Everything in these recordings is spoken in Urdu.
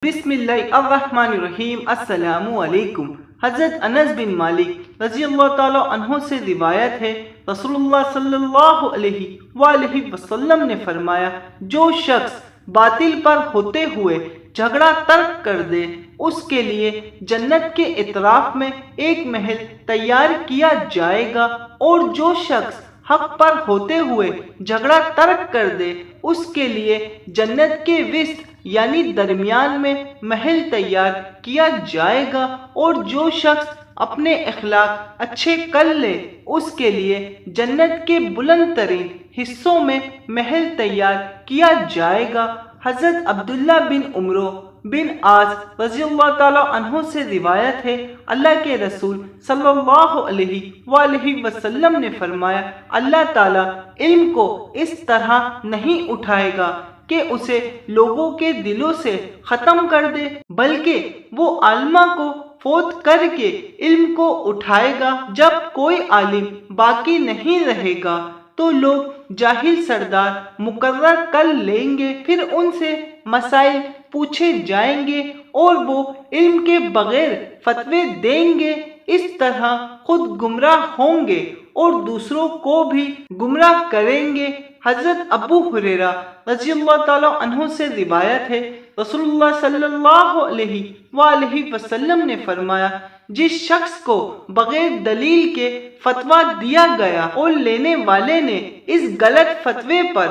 بسم اللہ الرحمن الرحیم۔ السلام علیکم۔ حضرت انس بن مالک رضی اللہ تعالیٰ عنہ سے روایت ہے، رسول اللہ صلی اللہ علیہ وآلہ وسلم نے فرمایا، جو شخص باطل پر ہوتے ہوئے جھگڑا ترک کر دے، اس کے لیے جنت کے اطراف میں ایک محل تیار کیا جائے گا، اور جو شخص حق پر ہوتے ہوئے جھگڑا ترک کر دے، اس کے لیے جنت کے وسط یعنی درمیان میں محل تیار کیا جائے گا، اور جو شخص اپنے اخلاق اچھے کر لے، اس کے لیے جنت کے بلند ترین حصوں میں محل تیار کیا جائے گا۔ حضرت عبداللہ بن عمرو بن عاص رضی اللہ تعالیٰ عنہ سے روایت ہے، اللہ کے رسول صلی اللہ علیہ وآلہ وسلم نے فرمایا، اللہ تعالیٰ علم کو اس طرح نہیں اٹھائے گا کہ اسے لوگوں کے دلوں سے ختم کر دے، بلکہ وہ عالمہ کو فوت کر کے علم کو اٹھائے گا۔ جب کوئی عالم باقی نہیں رہے گا تو لوگ جاہل سردار مقرر کر لیں گے، پھر ان سے مسائل پوچھے جائیں گے اور وہ علم کے بغیر فتوے دیں گے۔ اس طرح خود گمراہ ہوں گے اور دوسروں کو بھی گمراہ کریں گے۔ حضرت ابو ہریرہ رضی اللہ تعالیٰ عنہ سے روایت ہے، رسول اللہ صلی اللہ علیہ وآلہ وسلم نے فرمایا، جس شخص کو بغیر دلیل کے فتویٰ دیا گیا اور لینے والے نے اس غلط فتوے پر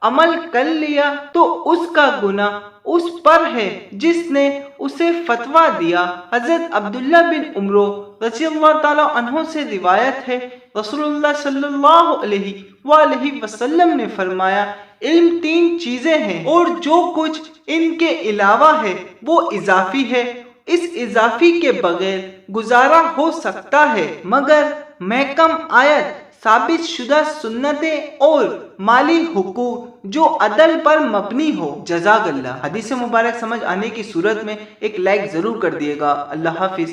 عمل کر لیا تو اس کا گناہ اس پر ہے جس نے اسے فتویٰ دیا۔ حضرت عبداللہ بن عمرو رضی اللہ تعالیٰ عنہ سے روایت ہے، رسول اللہ صلی اللہ علیہ وآلہ وسلم نے فرمایا، علم تین چیزیں ہیں اور جو کچھ ان کے علاوہ ہے وہ اضافی ہے، اس اضافی کے بغیر گزارا ہو سکتا ہے مگر محکم آیت، ثابت شدہ سنتیں اور مالی حقوق جو عدل پر مبنی ہو۔ جزاک اللہ۔ حدیث مبارک سمجھ آنے کی صورت میں ایک لائک ضرور کر دیے گا۔ اللہ حافظ۔